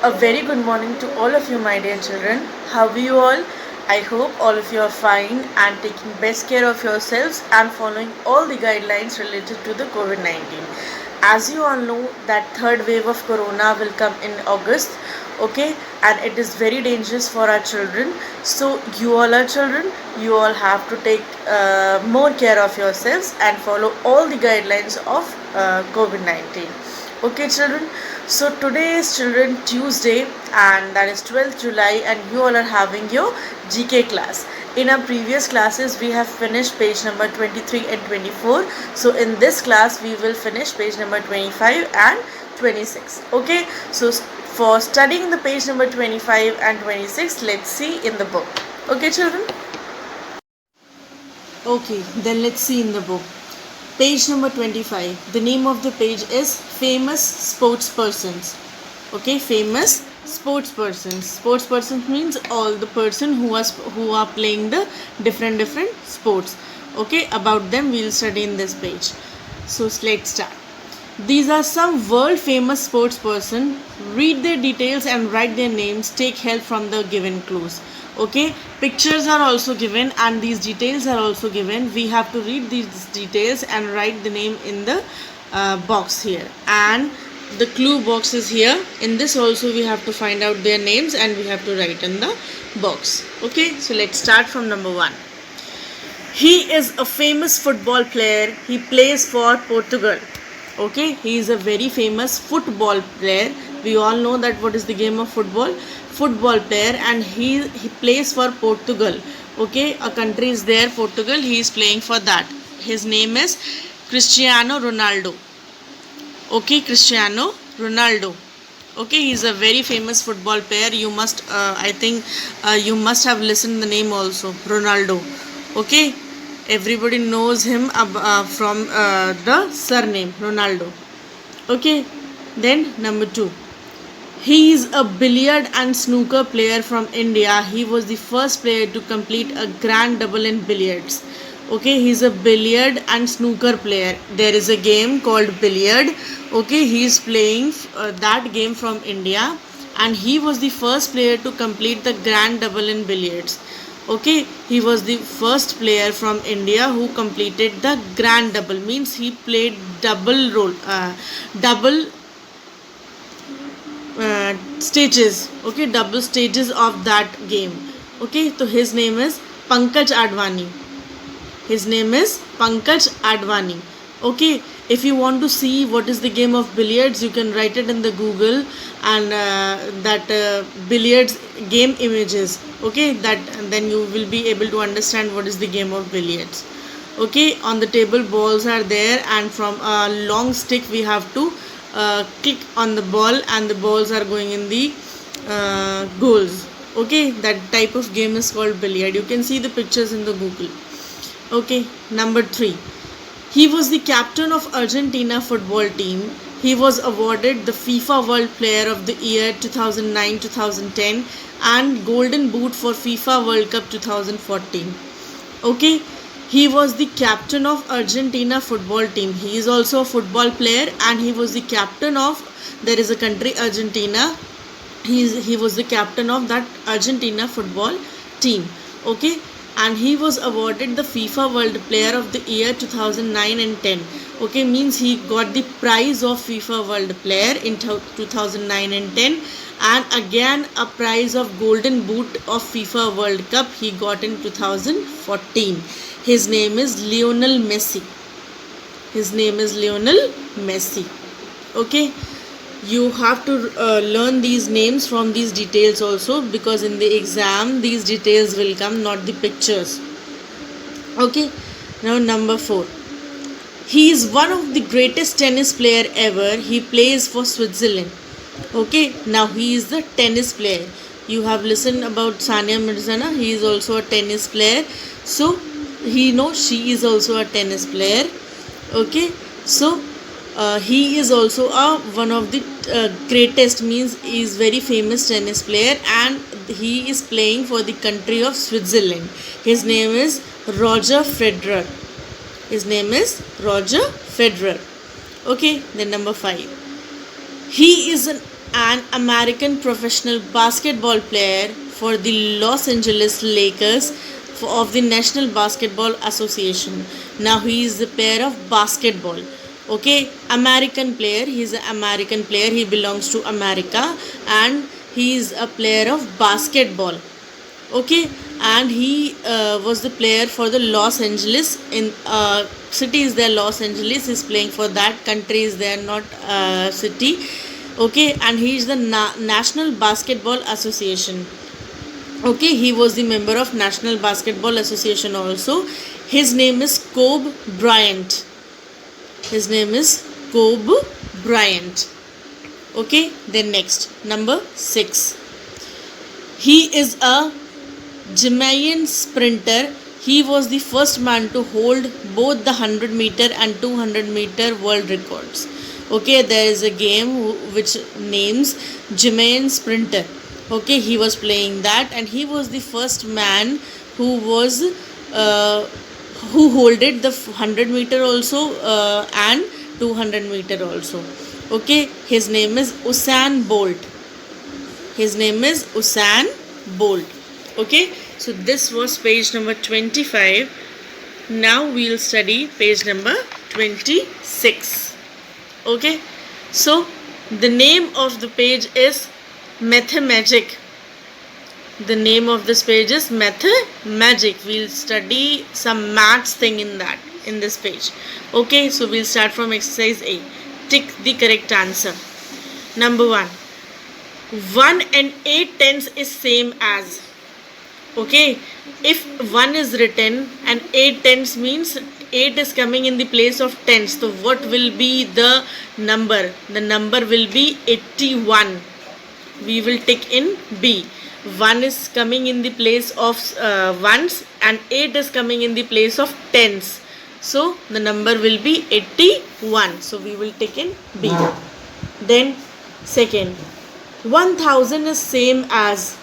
A very good morning to all of you, my dear children. How are you all? I hope all of you are fine and taking best care of yourselves and following all the guidelines related to the COVID-19. As you all know, that third wave of corona will come in August, okay, and it is very dangerous for our children. So you all are children, you all have to take more care of yourselves and follow all the guidelines of COVID-19. Okay, children. So today is Children Tuesday, and that is 12th July, and you all are having your GK class. In our previous classes, we have finished page number 23 and 24. So in this class, we will finish page number 25 and 26. Okay. So for studying the page number 25 and 26, let's see in the book. Okay, children. Okay, then let's see in the book. Page number 25. The name of the page is Famous Sportspersons. Okay, famous sportspersons. Sportspersons means all the person who are playing the different sports. Okay, about them we'll study in this page. So let's start. These are some world famous sportsperson. Read their details and write their names. Take help from the given clues. Okay, pictures are also given and these details are also given. We have to read these details and write the name in the box here, and the clue box is here. In this also we have to find out their names and we have to write in the box. Okay, so let's start from number 1. He is a famous football player. He plays for Portugal. Okay, he is a very famous football player. We all know that what is the game of football player, and he plays for Portugal. Okay, a country is there, Portugal. He is playing for that. His name is Cristiano Ronaldo. Okay, Cristiano Ronaldo. Okay, he is a very famous football player. You must you must have listened the name also, Ronaldo. Okay, everybody knows him from the surname Ronaldo. Okay, then number 2. He is a billiard and snooker player from India. He was the first player to complete a grand double in billiards. Okay, he is a billiard and snooker player. There is a game called billiard. Okay, he is playing that game from India, and he was the first player to complete the grand double in billiards. Okay, he was the first player from India who completed the grand double. Means he played double role, double stages. Okay, double stages of that game. Okay, so his name is Pankaj Advani. His name is Pankaj Advani. Okay, if you want to see what is the game of billiards, you can write it in the Google, and that billiards game images. Okay, that, and then you will be able to understand what is the game of billiards. Okay, on the table balls are there, and from a long stick we have to click on the ball, and the balls are going in the goals. Okay, that type of game is called billiard. You can see the pictures in the Google. Okay, number 3. He was the captain of Argentina football team. He was awarded the FIFA World Player of the Year 2009-2010 and Golden Boot for FIFA World Cup 2014. Okay, he was the captain of Argentina football team. He is also a football player, and he was the captain of, there is a country Argentina. He was the captain of that Argentina football team. Okay, and he was awarded the FIFA World Player of the Year 2009 and 10. Okay, means he got the prize of FIFA World Player in 2009 and 10, and again a prize of Golden Boot of FIFA World Cup he got in 2014. His name is Lionel Messi. His name is Lionel Messi. Okay, you have to learn these names from these details also, because in the exam these details will come, not the pictures. Okay, now number 4. He is one of the greatest tennis player ever. He plays for Switzerland. Okay, now he is the tennis player. You have listened about Sania Mirza. He is also a tennis player. So she is also a tennis player. Okay, so he is also one of the greatest, means he is very famous tennis player, and he is playing for the country of Switzerland. His name is Roger Federer. His name is Roger Federer. Okay, then number 5. He is an an American professional basketball player for the Los Angeles Lakers of the National Basketball Association. Now he is the player of basketball. Okay, American player. He is an American player. He belongs to America and he is a player of basketball. Okay, and he was the player for the Los Angeles in city is there. Los Angeles is playing for that country is there, not city. Okay, and he is the National Basketball Association. Okay, he was the member of National Basketball Association also. His name is Kobe Bryant. His name is Kobe Bryant. Okay, then next, number 6. He is a Jamaican sprinter. He was the first man to hold both the 100-meter and 200-meter world records. Okay, there is a game which names Jamaican sprinter. Okay, he was playing that and he was the first man who was who holded the 100-meter also and 200-meter also. Okay, his name is Usain Bolt. His name is Usain Bolt. Okay, so this was page number 25. Now we'll study page number 26. Okay, so the name of the page is Mathemagic. The name of this page is Mathemagic. We'll study some maths thing in this page. Okay, so we'll start from exercise A. Tick the correct answer. Number 1. 1 and 8 tenths is same as. Okay, if 1 is written and 8 tenths means 8 is coming in the place of tenths. So what will be the number? The number will be 81. We will tick in B. 1 is coming in the place of ones and 8 is coming in the place of tens. So the number will be 81. So we will tick in B. Then second, 1000 is same as.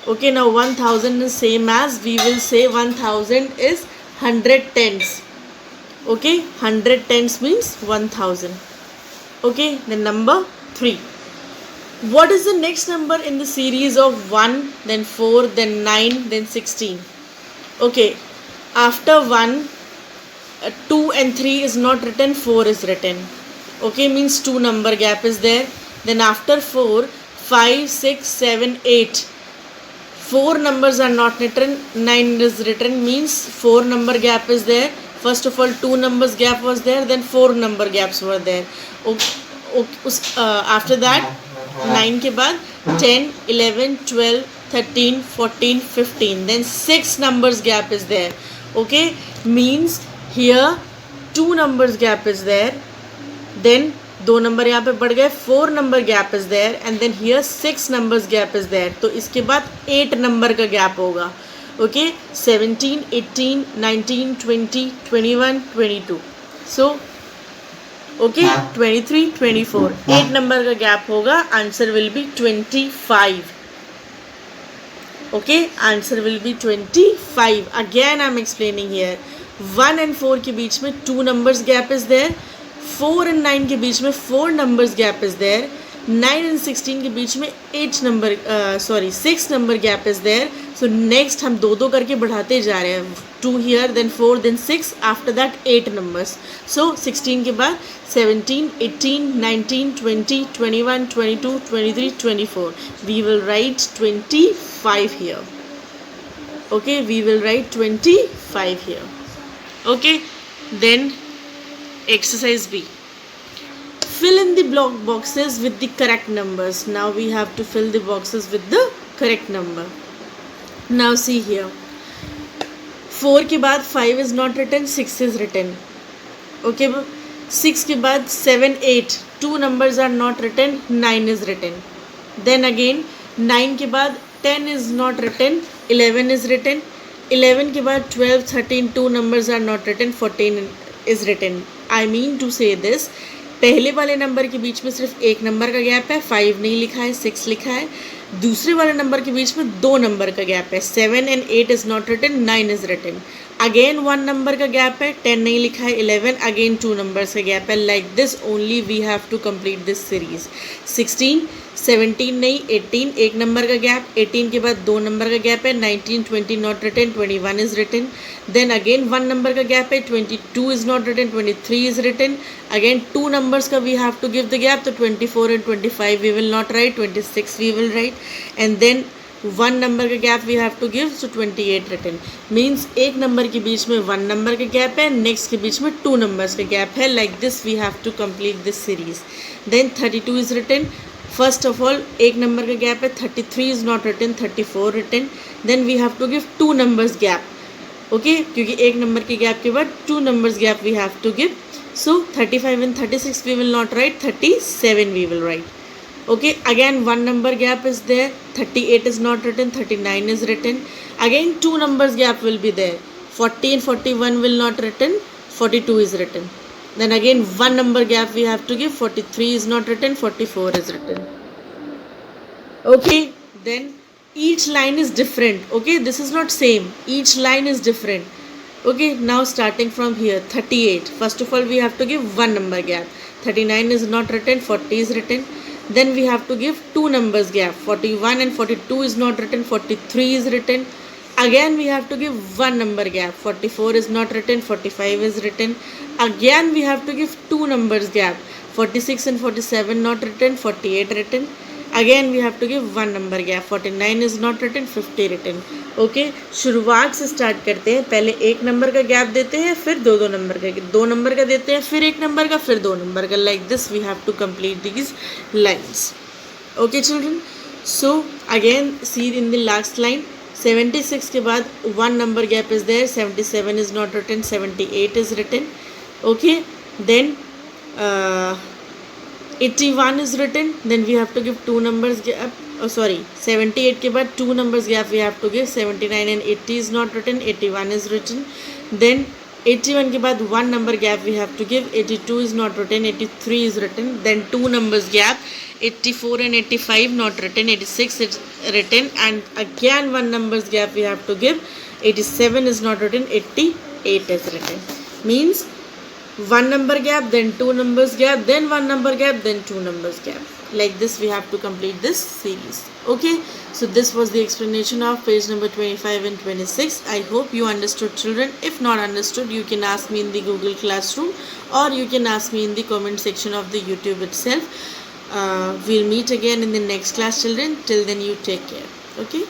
Okay, now 1000 is same as, we will say 1000 is 100 tens. Okay, 100 tens means 1000. Okay, then number 3. What is the next number in the series of 1, then 4, then 9, then 16? Okay, after 1, 2 and 3 is not written, 4 is written. Okay, means 2 number gap is there. Then after 4, 5, 6, 7, 8. 4 numbers are not written, 9 is written, means 4 number gap is there. First of all 2 numbers gap was there, then 4 number gaps were there. After that 9 के बाद 10, 11, 12, 13, 14, 15. Then 6 numbers gap is there. Okay, means here 2 numbers gap is there. Then 2 number यहाँ पे बढ़ गए, 4 number gap is there and then here 6 numbers gap is there. तो इसके बाद 8 number का gap होगा. Okay, 17, 18, 19, 20, 21, 22. So okay, 23, 24. 8 number का gap होगा. Answer will be 25. Okay, answer will be 25. Again I am explaining here. 1 and 4 के बीच में 2 numbers gap is there. 4 and 9 के बीच में 4 numbers gap is there. 9 and 16 के बीच में 6 number gap is there. So next हम 2 करके बढ़ाते जा रहे हैं. 2 here, then 4, then 6. After that 8 numbers. So 16 के बाद 17, 18, 19, 20, 21, 22, 23, 24. We will write 25 here. Okay, we will write 25 here. Okay, then exercise B. Fill in the block boxes with the correct numbers. Now we have to fill the boxes with the correct number. Now see here. 4 के बाद 5 is not written, 6 is written. Okay, 6 के बाद 7, 8. 2 numbers are not written, 9 is written. Then again 9 के बाद 10 is not written, 11 is written. 11 के बाद 12, 13. 2 numbers are not written, 14 is written. I mean to say this. पहले वाले नंबर के बीच में सिर्फ 1 नंबर का गैप है, 5 नहीं लिखा है, 6 लिखा है. दूसरे वाले नंबर के बीच में 2 नंबर का गैप है, 7 and 8 is not written, 9 is written. Again 1 number का गैप है, 10 नहीं लिखा है, 11 अगेन 2 नंबर्स का गैप है. Like this only we have to complete this series. 16, 17 नहीं, 18 एक नंबर का गैप, 18 के बाद 2 नंबर का गैप है, 19, 20 not written, 21 is written. Then again 1 number का गैप है, 22 is not written, 23 is written. Again 2 numbers का we have to give the gap, तो 24 and 25 we will not write, 26 we will write. And then 1 number का gap we have to give, so 28 written. Means एक number के बीच में 1 number का gap है, next के बीच में 2 नंबर्स का गैप है. Like this we have to complete this series. Then 32 is written. First of all एक नंबर का गैप है, 33 is not written, 34 written. Then we have to give 2 numbers gap, okay, क्योंकि एक नंबर के gap के बाद 2 numbers gap we have to give. So 35 and 36 we will not write, 37 we will write. Okay, again 1 number gap is there, 38 is not written, 39 is written. Again 2 numbers gap will be there, 40 and 41 will not written, 42 is written. Then again 1 number gap we have to give, 43 is not written, 44 is written. Okay, then each line is different. Okay, this is not same, each line is different. Okay, now starting from here, 38, first of all we have to give 1 number gap, 39 is not written, 40 is written. Then we have to give 2 numbers gap, 41 and 42 is not written, 43 is written. Again we have to give 1 number gap, 44 is not written, 45 is written. Again we have to give 2 numbers gap, 46 and 47 not written, 48 written. Again we have to give 1 number gap, 49 is not written, 50 written. Okay, शुरुआत से start करते हैं. पहले 1 number का gap देते हैं, फिर 2 number का, 2 नंबर का देते हैं, फिर 1 नंबर का, फिर 2 नंबर का. Like this we have to complete these lines. Okay children, so again see in the last line, 76 के बाद 1 number gap is there, 77 is not written, 78 is written. Okay, then 81 is written, then we have to give 2 numbers gap, 78 के बाद 2 numbers gap we have to give, 79 and 80 is not written, 81 is written. Then 81 के बाद 1 number gap we have to give, 82 is not written, 83 is written. Then 2 numbers gap, 84 and 85 not written, 86 is written. And again 1 numbers gap we have to give, 87 is not written, 88 is written. Means 1 number gap, then 2 numbers gap, then 1 number gap, then 2 numbers gap. Like this we have to complete this series. Okay, so this was the explanation of page number 25 and 26. I hope you understood, children. If not understood, you can ask me in the Google Classroom, or you can ask me in the comment section of the YouTube itself. We'll meet again in the next class, children. Till then, you take care. Okay.